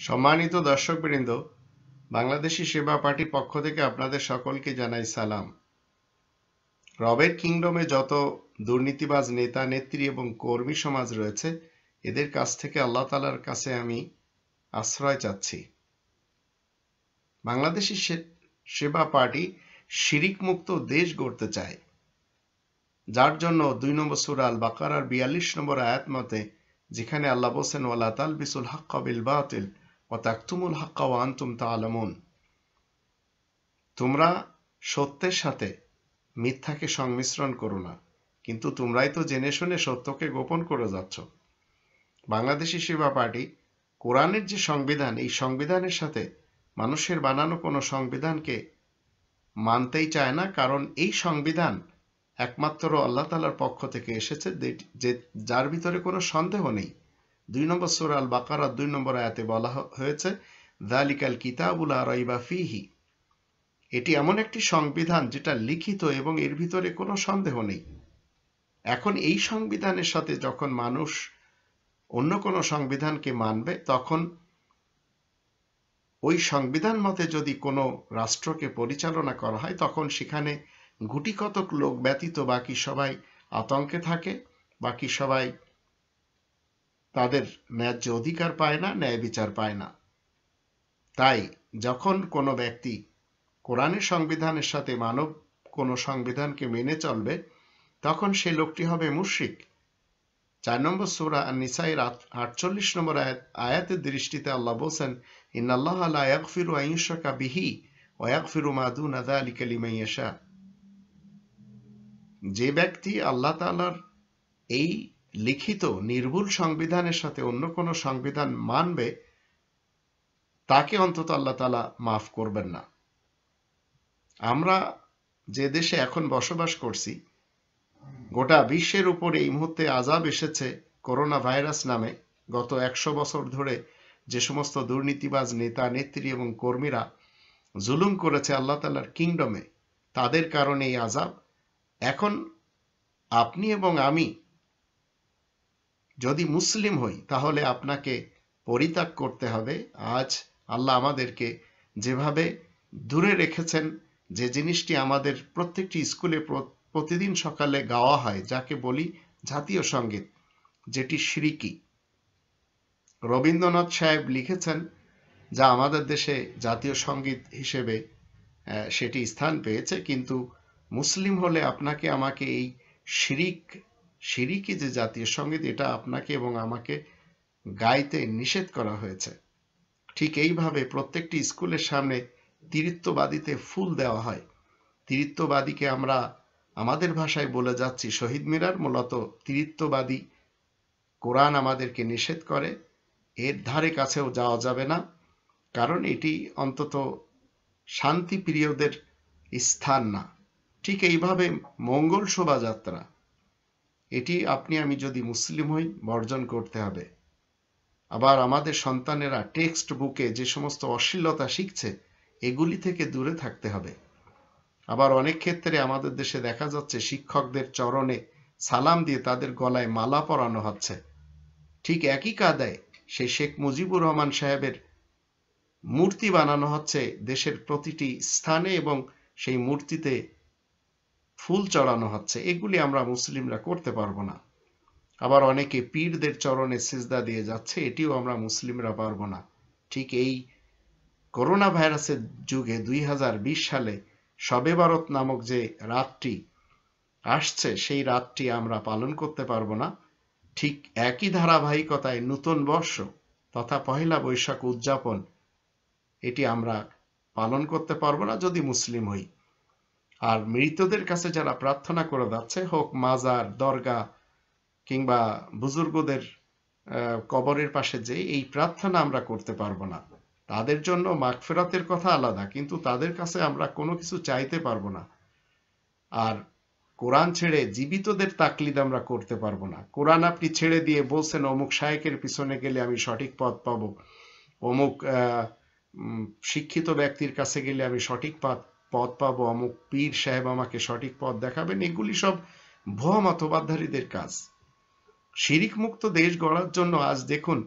সম্মানিত দর্শকবৃন্দ, বাংলাদেশি সেবা পার্টির পক্ষ থেকে আপনাদের সকলকে জানাই সালাম। রবের কিংডমে যত দুর্নীতিবাজ নেতা নেত্রী এবং কর্মী সমাজ রয়েছে, এদের কাছ থেকে আল্লাহ তাআলার কাছে আমি আশ্রয় চাচ্ছি। বাংলাদেশি সেবা পার্টি শিরিক মুক্ত দেশ গড়তে চায়, যার জন্য 2 নম্বর সূরা আল বাকারার 42 নম্বর আয়াত মতে, যেখানে আল্লাহ বলেন ওয়ালা তালবিসুল হাক্কা বিল বাতিল ওয়া তাকতুমুল হাক্কা ওয়া আনতুম তা'লামুন, তোমরা সত্যের সাথে মিথ্যাকে সংমিশ্রণ করো না, কিন্তু তোমরাই তো জেনে শুনে সত্যকে গোপন করে যাচ্ছ। বাংলাদেশি সেবা পার্টি কোরআনের যে সংবিধান, এই সংবিধানের সাথে মানুষের বানানো কোনো সংবিধানকে মানতেই চায় না, কারণ এই সংবিধান একমাত্র আল্লাহ তাআলার পক্ষ থেকে এসেছে, যে যার ভিতরে কোনো সন্দেহ নেই। 2 নম্বর সূরা আল বাকারা 2 নম্বর আয়াতে বলা হয়েছে যালিকাল কিতাবু লা রাইবা ফীহি, এটি এমন একটি সংবিধান যেটা লিখিত এবং এর ভিতরে কোনো সন্দেহ নেই। এখন এই সংবিধানের সাথে যখন মানুষ অন্য কোনো সংবিধানকে মানবে, তখন ওই সংবিধান মতে যদি কোনো রাষ্ট্রকে পরিচালনা করা হয়, তখন সেখানে গুটি কতক লোক ব্যতীত বাকি সবাই আতঙ্কে থাকে, বাকি সবাই তাদের ন্যায্য অধিকার পায় না, ন্যায় বিচার পায় না। তাই যখন কোনো ব্যক্তি কোরআনের সংবিধানের সাথে মানব কোনো সংবিধানকে মেনে চলবে, তখন সে লোকটি হবে মুশরিক। 4 নম্বর সূরা আন-নিসায়ের 48 নম্বর আয়াতের দৃষ্টিতে আল্লাহ বলেন ইন্নাল্লাহা লা ইয়াগফিরু আন ইউশরাকা বিহি ওয়া ইয়াগফিরু মা দুনা যালিকা লিমান ইয়াশা। যে ব্যক্তি আল্লাহ তাআলার এই লিখিত নির্ভুল সংবিধানের সাথে অন্য কোনো সংবিধান মানবে, তাকে অন্তত আল্লাহ তাআলা মাফ করবেন না। আমরা যে দেশে এখন বসবাস করছি, গোটা বিশ্বের উপর এই মুহূর্তে আযাব এসেছে করোনা ভাইরাস নামে। গত 100 বছর ধরে যে সমস্ত দুর্নীতিবাজ নেতা নেত্রী এবং কর্মীরা জুলুম করেছে আল্লাহ তাআলার কিংডমে, তাদের কারণে এই আযাব। এখন আপনি এবং আমি যদি মুসলিম হই, তাহলে আপনাকে পরিত্যাগ করতে হবে। আজ আল্লাহ আমাদেরকে যেভাবে দূরে রেখেছেন, যে জিনিসটি আমাদের প্রত্যেকটি স্কুলে প্রতিদিন সকালে গাওয়া হয়, যাকে বলি জাতীয় সঙ্গীত, যেটি শিরকি। রবীন্দ্রনাথ সাহেব লিখেছেন, যা আমাদের দেশে জাতীয় সঙ্গীত হিসেবে সেটি স্থান পেয়েছে, কিন্তু মুসলিম হলে আপনাকে আমাকে এই শিরিকি যে জাতীয় সঙ্গীত, এটা আপনাকে এবং আমাকে গাইতে নিষেধ করা হয়েছে। ঠিক এইভাবে প্রত্যেকটি স্কুলের সামনে তিরিত্ববাদীতে ফুল দেওয়া হয়। তিরিত্ববাদীকে আমরা আমাদের ভাষায় বলে যাচ্ছি শহীদ মিনার, মূলত তিরিত্ববাদী। কোরআন আমাদেরকে নিষেধ করে, এর ধারে কাছেও যাওয়া যাবে না, কারণ এটি অন্তত শান্তি প্রিয়দের স্থান না। ঠিক এইভাবে মঙ্গল শোভাযাত্রা, এটি আপনি আমি যদি মুসলিম হই, বর্জন করতে হবে। আবার আমাদের সন্তানেরা টেক্সট বুকে যে সমস্ত অশ্লীলতা শিখছে, এগুলি থেকে দূরে থাকতে হবে। আবার অনেক ক্ষেত্রে আমাদের দেশে দেখা যাচ্ছে শিক্ষকদের চরণে সালাম দিয়ে তাদের গলায় মালা পরানো হচ্ছে। ঠিক একই কায়দায় সেই শেখ মুজিবুর রহমান সাহেবের মূর্তি বানানো হচ্ছে দেশের প্রতিটি স্থানে, এবং সেই মূর্তিতে ফুল চড়ানো হচ্ছে। এগুলি আমরা মুসলিমরা করতে পারবো না। আবার অনেকে পীরদের চরণে সিজদা দিয়ে যাচ্ছে, এটিও আমরা মুসলিমরা পারবো না। ঠিক এই করোনা ভাইরাসের যুগে 2020 সালে শবে বরাত নামক যে রাতটি আসছে, সেই রাতটি আমরা পালন করতে পারবো না। ঠিক একই ধারাবাহিকতায় নতুন বর্ষ তথা পহেলা বৈশাখ উদযাপন, এটি আমরা পালন করতে পারবো না যদি মুসলিম হই। আর মৃতদের কাছে যারা প্রার্থনা করে যাচ্ছে, হোক মাজার, দরগা কিংবা বুজুর্গদের কবরের পাশে, যে এই প্রার্থনা আমরা করতে পারবো না। তাদের জন্য মাগফিরাতের কথা আলাদা, কিন্তু তাদের কাছে আমরা কোনো কিছু চাইতে পারবো না। আর কোরআন ছেড়ে জীবিতদের তাকলিদ আমরা করতে পারবো না। কোরআন আপনি ছেড়ে দিয়ে বলছেন অমুক শায়েখের পিছনে গেলে আমি সঠিক পথ পাবো, অমুক শিক্ষিত ব্যক্তির কাছে গেলে আমি সঠিক পথ পাবো, অমুক পীর সাহেব আমাকে সঠিক পথ দেখাবেন। এগুলি সব ভুয়া মতবাদধারীদের কাজ। শিরিক মুক্ত দেশ গড়ার জন্য আজ দেখুন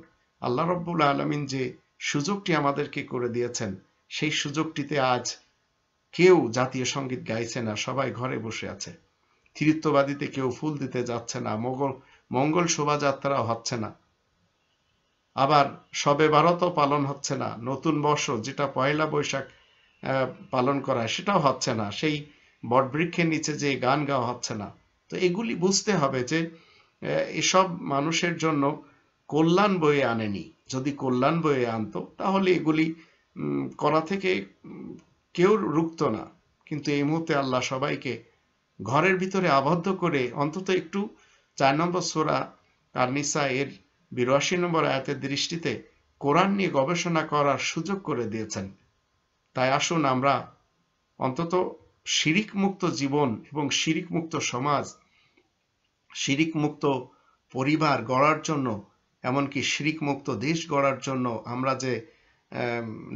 আল্লাহ রাব্বুল আলামিন যে সুযোগটি আমাদেরকে করে দিয়েছেন, সেই সুযোগটিতে আজ কেউ জাতীয় সঙ্গীত গাইছে না, সবাই ঘরে বসে আছে। তৃতীয়বাদীতে কেউ ফুল দিতে যাচ্ছে না, মঙ্গল শোভাযাত্রাও হচ্ছে না, আবার শবে বারাতও পালন হচ্ছে না, নতুন বর্ষ যেটা পয়লা বৈশাখ পালন করা সেটাও হচ্ছে না, সেই বটবৃক্ষের নিচে যে গান গাওয়া হচ্ছে না। তো এগুলি বুঝতে হবে যে এসব মানুষের জন্য কল্যাণ বয়ে আনেনি। যদি কল্যাণ বয়ে আনতো তাহলে এগুলি করা থেকে কেউ রুখতো না। কিন্তু এই মুহূর্তে আল্লাহ সবাইকে ঘরের ভিতরে আবদ্ধ করে অন্তত একটু 4 নম্বর সূরা আন-নিসা এর 82 নম্বর আয়াতের দৃষ্টিতে কোরআন নিয়ে গবেষণা করার সুযোগ করে দিয়েছেন। তাই আসুন আমরা অন্তত শিরিক মুক্ত জীবন এবং শিরিক মুক্ত সমাজ, শিরিক মুক্ত পরিবার গড়ার জন্য, এমনকি শিরিক মুক্ত দেশ গড়ার জন্য আমরা যে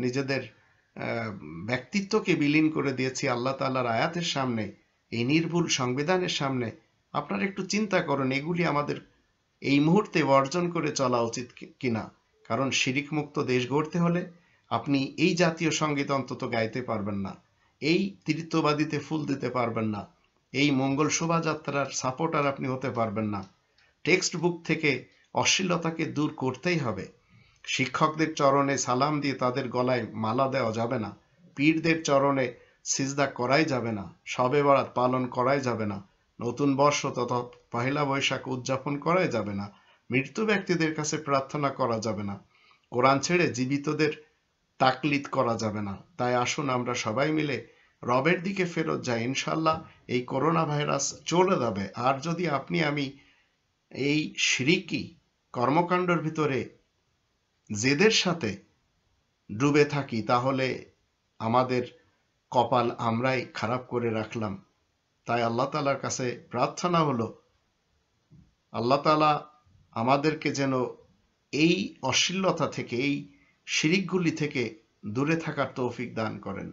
নিজেদের ব্যক্তিত্বকে বিলীন করে দিয়েছি আল্লাহ তাআলার আয়াতের সামনে, এই নির্ভুল সংবিধানের সামনে, আপনারা একটু চিন্তা করুন এগুলি আমাদের এই মুহূর্তে বর্জন করে চলা উচিত কিনা। কারণ শিরিক মুক্ত দেশ গড়তে হলে আপনি এই জাতীয় সঙ্গীত অন্তত গাইতে পারবেন না, এই তৃতীয়বাদীতে ফুল দিতে পারবেন না, এই মঙ্গল শোভাযাত্রার সাপোর্টার আপনি হতে পারবেন না। টেক্সট বুক থেকে অশ্লীলতাকে দূর করতেই হবে। শিক্ষকদের চরণে সালাম দিয়ে তাদের গলায় মালা দেওয়া যাবে না, পীরদের চরণে সিজদা করাই যাবে না, শবে বরাত পালন করাই যাবে না, নতুন বর্ষ তথা পহেলা বৈশাখ উদযাপন করাই যাবে না, মৃত্যু ব্যক্তিদের কাছে প্রার্থনা করা যাবে না, কোরআন ছেড়ে জীবিতদের তাকলিদ করা যাবে না। তাই আসুন আমরা সবাই মিলে রবের দিকে ফেরত যাই, ইনশাল্লাহ এই করোনা ভাইরাস চলে যাবে। আর যদি আপনি আমি এই শিরকি কর্মকাণ্ডের ভিতরে জেদের সাথে ডুবে থাকি তাহলে আমাদের কপাল আমরাই খারাপ করে রাখলাম। তাই আল্লাহ তাআলার কাছে প্রার্থনা হলো আল্লাহ তাআলা আমাদেরকে যেন এই অশ্লীলতা থেকে, এই শিরিকগুলি থেকে দূরে থাকার তৌফিক দান করেন।